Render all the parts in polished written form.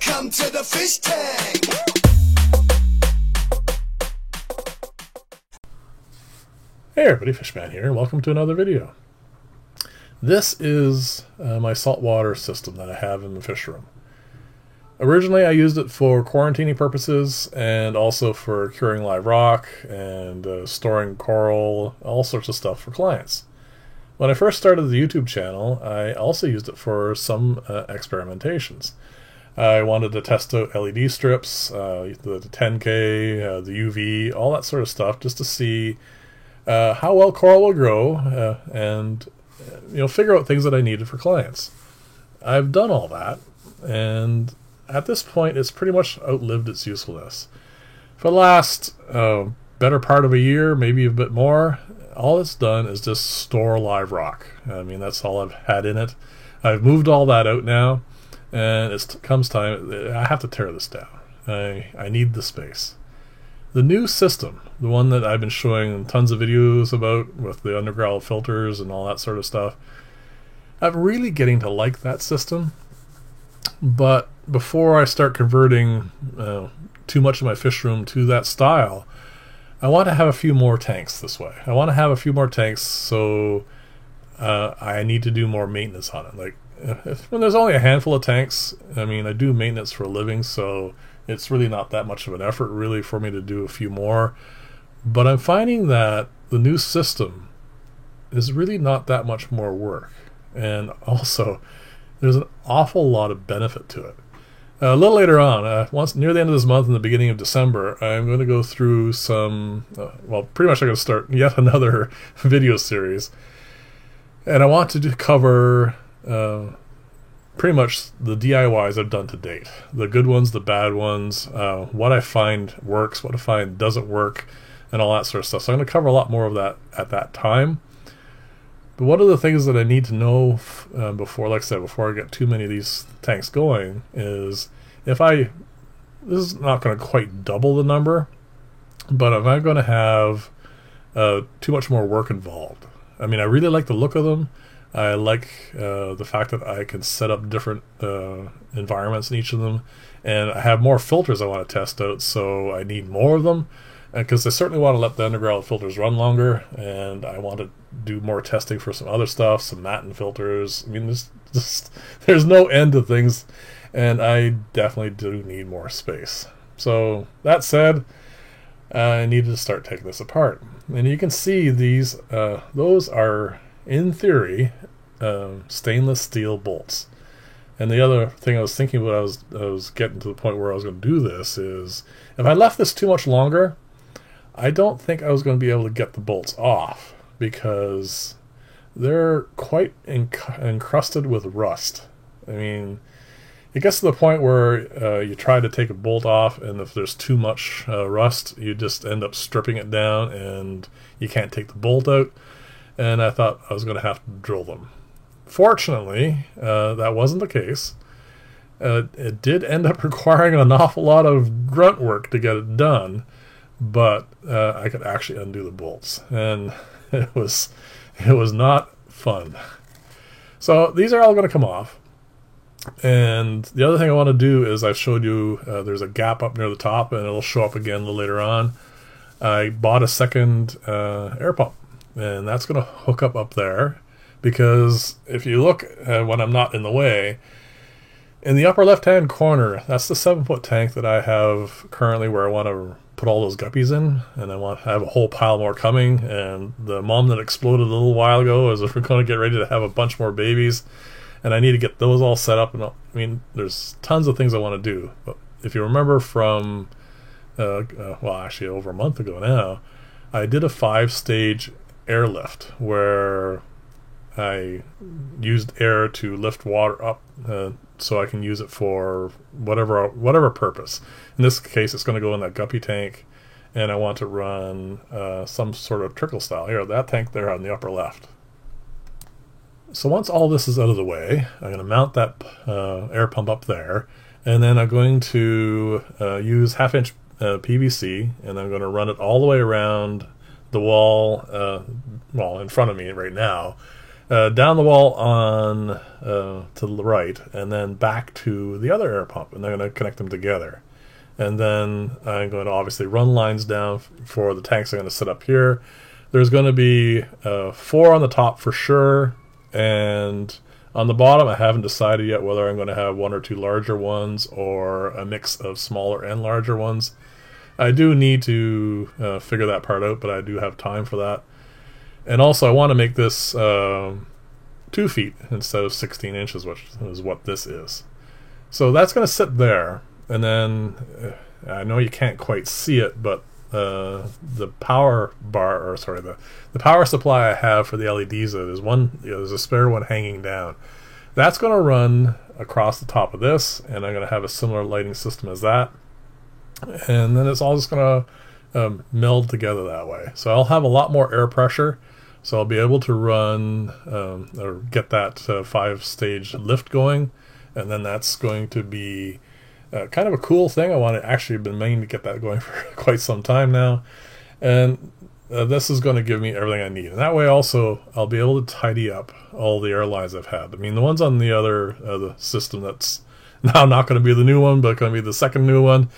Welcome to the fish tank. Hey everybody, Fishman here, and welcome to another video. This is my saltwater system that I have in the fish room. Originally I used it for quarantining purposes and also for curing live rock and storing coral, all sorts of stuff for clients. When I first started the YouTube channel, I also used it for some experimentations. I wanted to test out LED strips, the 10K, the UV, all that sort of stuff, just to see how well coral will grow and figure out things that I needed for clients. I've done all that, and at this point it's pretty much outlived its usefulness. For the last better part of a year, maybe a bit more, all it's done is just store live rock. I mean, that's all I've had in it. I've moved all that out now, and it comes time, I have to tear this down. I need the space. The new system, the one that I've been showing tons of videos about with the underground filters and all that sort of stuff, I'm really getting to like that system. But before I start converting too much of my fish room to that style, I want to have a few more tanks this way. I want to have a few more tanks, so I need to do more maintenance on it. Like when there's only a handful of tanks, I mean, I do maintenance for a living, so it's really not that much of an effort really for me to do a few more. But I'm finding that the new system is really not that much more work. And also, there's an awful lot of benefit to it. A little later on, once near the end of this month and the beginning of December, I'm going to go through some, pretty much I'm going to start yet another video series. And I want to cover pretty much the DIYs I've done to date. The good ones, the bad ones, what I find works, what I find doesn't work, and all that sort of stuff. So I'm going to cover a lot more of that at that time. But one of the things that I need to know before, like I said, before I get too many of these tanks going is this is not going to quite double the number, but am I going to have too much more work involved? I mean, I really like the look of them. I like the fact that I can set up different environments in each of them, and I have more filters I want to test out, so I need more of them, because I certainly want to let the underground filters run longer, and I want to do more testing for some other stuff, some Matten filters. I mean, there's no end to things, and I definitely do need more space. So that said, I needed to start taking this apart, and you can see these. Those are, in theory, stainless steel bolts. And the other thing I was thinking about, I was getting to the point where I was going to do this, is if I left this too much longer, I don't think I was going to be able to get the bolts off, because they're quite encrusted with rust. I mean, it gets to the point where you try to take a bolt off, and if there's too much rust, you just end up stripping it down and you can't take the bolt out. And I thought I was going to have to drill them. Fortunately, that wasn't the case. It did end up requiring an awful lot of grunt work to get it done, but I could actually undo the bolts, and it was not fun. So these are all going to come off. And the other thing I want to do is, I've showed you there's a gap up near the top, and it'll show up again a little later on. I bought a second air pump, and that's going to hook up there, because if you look when I'm not in the way, in the upper left hand corner, that's the 7-foot tank that I have currently, where I want to put all those guppies in, and I want to have a whole pile more coming. And the mom that exploded a little while ago is we're going to get ready to have a bunch more babies, and I need to get those all set up. And I mean, there's tons of things I want to do. But if you remember from actually over a month ago now, I did a 5-stage airlift where I used air to lift water up so I can use it for whatever purpose. In this case, it's going to go in that guppy tank, and I want to run some sort of trickle style. Here, that tank there on the upper left. So once all this is out of the way, I'm going to mount that air pump up there, and then I'm going to use 1/2-inch PVC, and I'm going to run it all the way around the wall, in front of me right now, down the wall on to the right, and then back to the other air pump, and they're going to connect them together. And then I'm going to obviously run lines down for the tanks I'm going to set up here. There's going to be 4 on the top for sure, and on the bottom I haven't decided yet whether I'm going to have 1 or 2 larger ones or a mix of smaller and larger ones. I do need to figure that part out, but I do have time for that. And also I want to make this 2 feet instead of 16 inches, which is what this is. So that's going to sit there. And then I know you can't quite see it, but the power bar, or sorry, the power supply I have for the LEDs, there's a spare one hanging down. That's going to run across the top of this, and I'm going to have a similar lighting system as that. And then it's all just going to meld together that way. So I'll have a lot more air pressure, so I'll be able to run or get that 5-stage lift going, and then that's going to be kind of a cool thing. I want to actually been meaning to get that going for quite some time now, and this is going to give me everything I need. And that way also I'll be able to tidy up all the airlines I've had. I mean, the ones on the other the system that's now not going to be the new one, but going to be the second new one,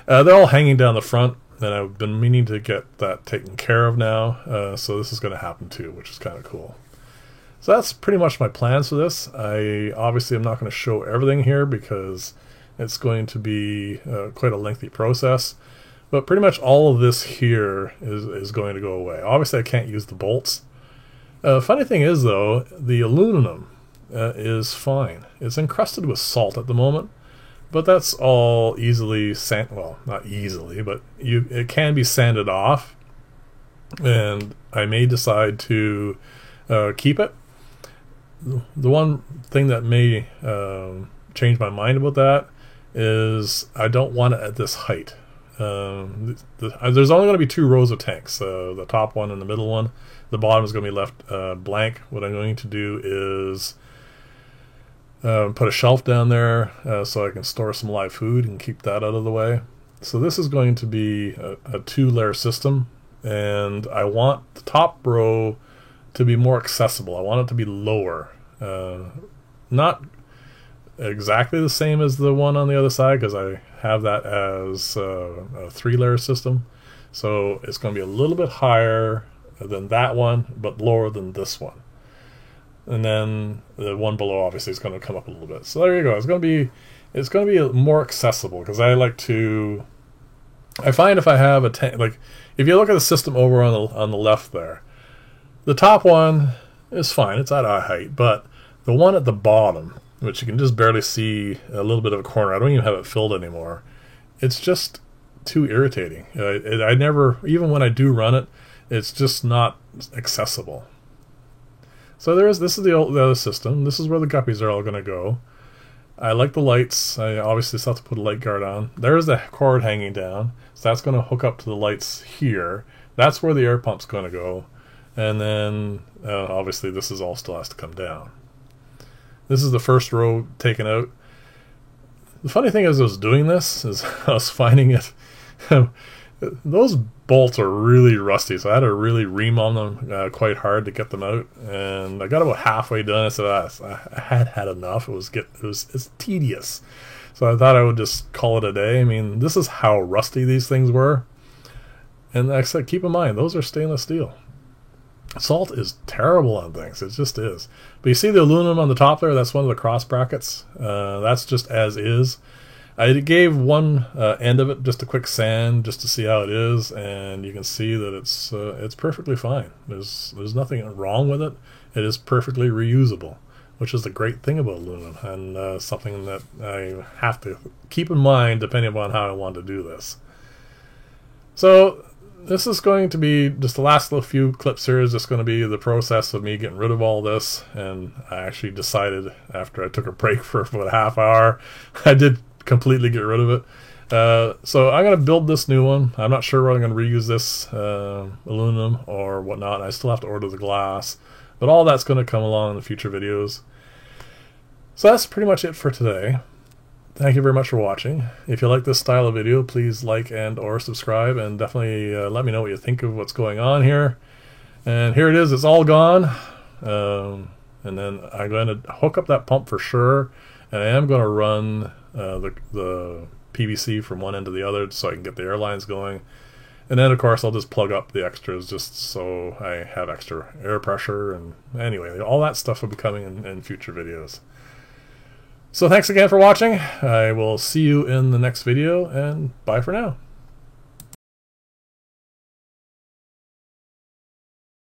they're all hanging down the front, and I've been meaning to get that taken care of now. So this is going to happen too, which is kind of cool. So that's pretty much my plans for this. I obviously am not going to show everything here because it's going to be quite a lengthy process, but pretty much all of this here is going to go away. Obviously I can't use the bolts. Funny thing is though, the aluminum is fine. It's encrusted with salt at the moment, but that's all easily well, not easily, but it can be sanded off, and I may decide to keep it. The one thing that may change my mind about that is I don't want it at this height. There's only going to be 2 rows of tanks, the top one and the middle one. The bottom is going to be left blank. What I'm going to do is put a shelf down there so I can store some live food and keep that out of the way. So this is going to be a 2-layer system, and I want the top row to be more accessible. I want it to be lower, not exactly the same as the one on the other side, because I have that as a 3-layer system. So it's going to be a little bit higher than that one, but lower than this one. And then the one below obviously is going to come up a little bit. So there you go. It's going to be more accessible, because I find if I have a tank, like if you look at the system over on the left there, the top one is fine. It's at eye height, but the one at the bottom, which you can just barely see a little bit of a corner, I don't even have it filled anymore. It's just too irritating. I never, even when I do run it, it's just not accessible. So this is the other system. This is where the guppies are all going to go. I like the lights. I obviously still have to put a light guard on. There's the cord hanging down, so that's going to hook up to the lights here. That's where the air pump's going to go. And then obviously this all still has to come down. This is the first row taken out. The funny thing as I was doing this is I was finding it those bolts are really rusty, so I had to really ream on them quite hard to get them out, and I got about halfway done. I said I had enough. It's tedious, so I thought I would just call it a day. I mean, this is how rusty these things were, and like I said, keep in mind those are stainless steel. Salt is terrible on things. It just is. But you see the aluminum on the top there? That's one of the cross brackets. That's just as is. I gave one end of it just a quick sand just to see how it is, and you can see that it's perfectly fine. There's nothing wrong with it. It is perfectly reusable, which is the great thing about aluminum, and something that I have to keep in mind depending upon how I want to do this. So this is going to be just the last little few clips here is just going to be the process of me getting rid of all this, and I actually decided after I took a break for about a half hour, I did completely get rid of it. So I'm going to build this new one. I'm not sure whether I'm going to reuse this aluminum or whatnot. I still have to order the glass, but all that's going to come along in the future videos. So that's pretty much it for today. Thank you very much for watching. If you like this style of video, please like and or subscribe, and definitely let me know what you think of what's going on here. And here it is. It's all gone. and then I'm going to hook up that pump for sure, and I am going to run the PVC from one end to the other so I can get the air lines going. And then, of course, I'll just plug up the extras just so I have extra air pressure. And anyway, all that stuff will be coming in future videos. So thanks again for watching. I will see you in the next video, and bye for now.